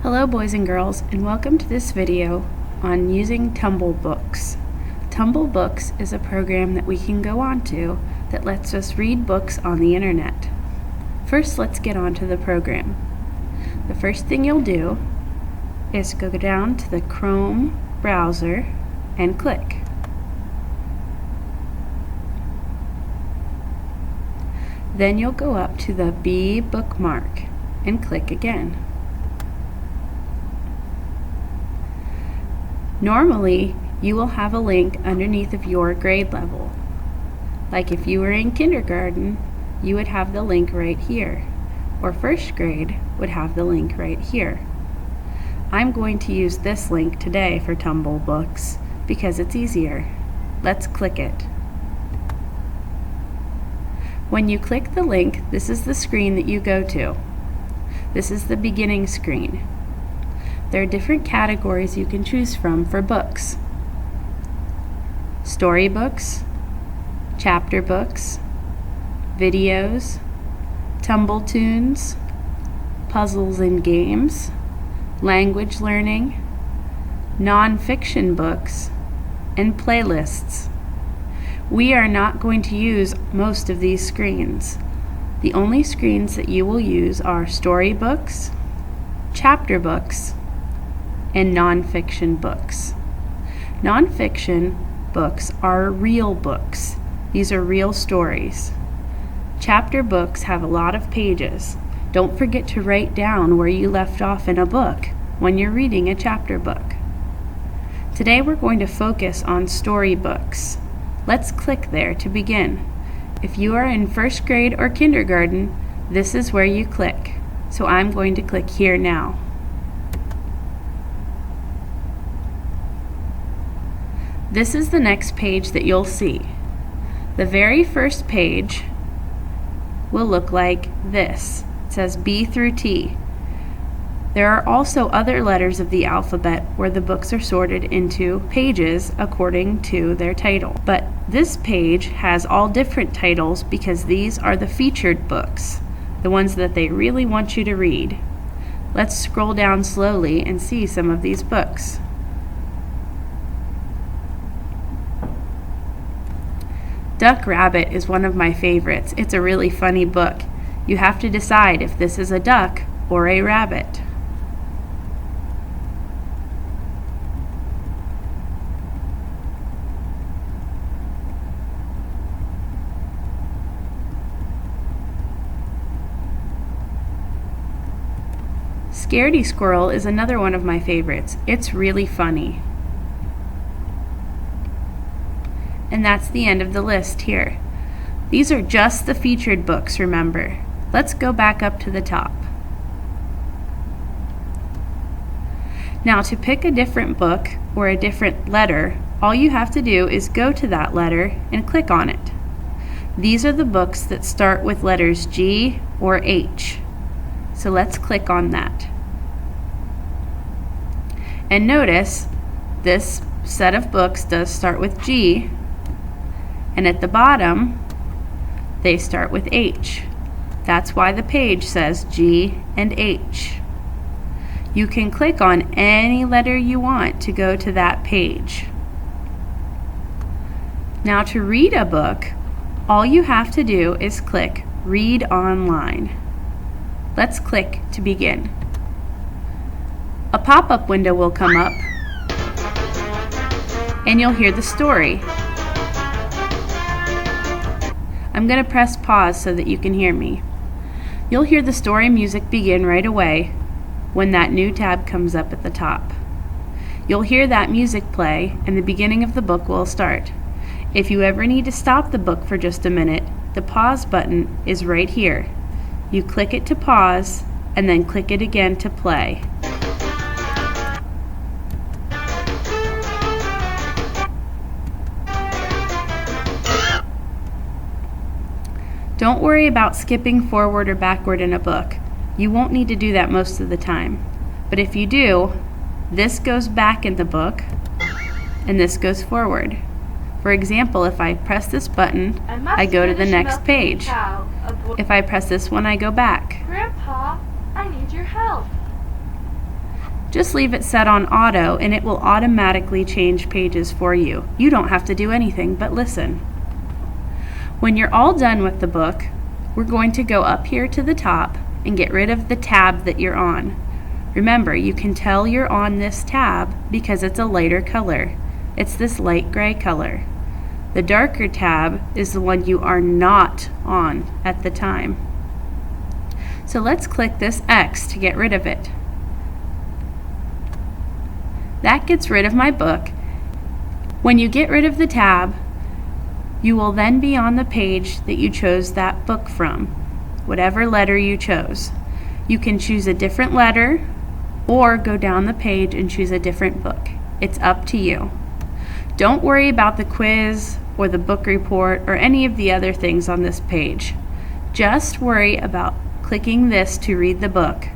Hello boys and girls, and welcome to this video on using Tumble Books. Tumble Books is a program that we can go onto that lets us read books on the internet. First, let's get onto the program. The first thing you'll do is go down to the Chrome browser and click. Then you'll go up to the B bookmark and click again. Normally, you will have a link underneath of your grade level. Like if you were in kindergarten, you would have the link right here, or first grade would have the link right here. I'm going to use this link today for Tumble Books because it's easier. Let's click it. When you click the link, this is the screen that you go to. This is the beginning screen. There are different categories you can choose from for books. Storybooks, chapter books, videos, tumble tunes, puzzles and games, language learning, non-fiction books, and playlists. We are not going to use most of these screens. The only screens that you will use are storybooks, chapter books, and non-fiction books. Non-fiction books are real books. These are real stories. Chapter books have a lot of pages. Don't forget to write down where you left off in a book when you're reading a chapter book. Today we're going to focus on storybooks. Let's click there to begin. If you are in first grade or kindergarten, this is where you click. So I'm going to click here now. This is the next page that you'll see. The very first page will look like this. It says B through T. There are also other letters of the alphabet where the books are sorted into pages according to their title. But this page has all different titles because these are the featured books, the ones that they really want you to read. Let's scroll down slowly and see some of these books. Duck Rabbit is one of my favorites. It's a really funny book. You have to decide if this is a duck or a rabbit. Scaredy Squirrel is another one of my favorites. It's really funny. And that's the end of the list here. These are just the featured books, remember. Let's go back up to the top. Now to pick a different book or a different letter, all you have to do is go to that letter and click on it. These are the books that start with letters G or H. So let's click on that. And notice this set of books does start with G, and at the bottom they start with H. That's why the page says G and H. You can click on any letter you want to go to that page. Now to read a book, all you have to do is click Read Online. Let's click to begin. A pop-up window will come up and you'll hear the story. I'm going to press pause so that you can hear me. You'll hear the story music begin right away when that new tab comes up at the top. You'll hear that music play and the beginning of the book will start. If you ever need to stop the book for just a minute, the pause button is right here. You click it to pause and then click it again to play. Don't worry about skipping forward or backward in a book. You won't need to do that most of the time. But if you do, this goes back in the book and this goes forward. For example, if I press this button, I go to the next page. If I press this one, I go back. Grandpa, I need your help. Just leave it set on auto and it will automatically change pages for you. You don't have to do anything but listen. When you're all done with the book, we're going to go up here to the top and get rid of the tab that you're on. Remember, you can tell you're on this tab because it's a lighter color. It's this light gray color. The darker tab is the one you are not on at the time. So let's click this X to get rid of it. That gets rid of my book. When you get rid of the tab, you will then be on the page that you chose that book from, whatever letter you chose. You can choose a different letter or go down the page and choose a different book. It's up to you. Don't worry about the quiz or the book report or any of the other things on this page. Just worry about clicking this to read the book.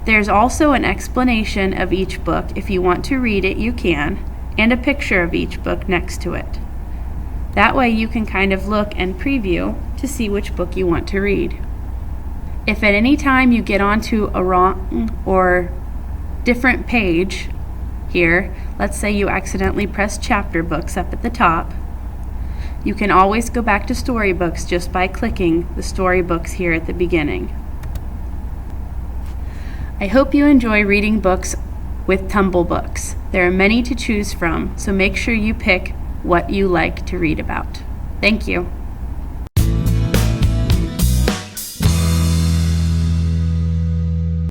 There's also an explanation of each book. If you want to read it, you can, and a picture of each book next to it. That way you can kind of look and preview to see which book you want to read. If at any time you get onto a wrong or different page here, let's say you accidentally press chapter books up at the top, you can always go back to storybooks just by clicking the storybooks here at the beginning. I hope you enjoy reading books with Tumble Books. There are many to choose from, so make sure you pick what you like to read about. Thank you.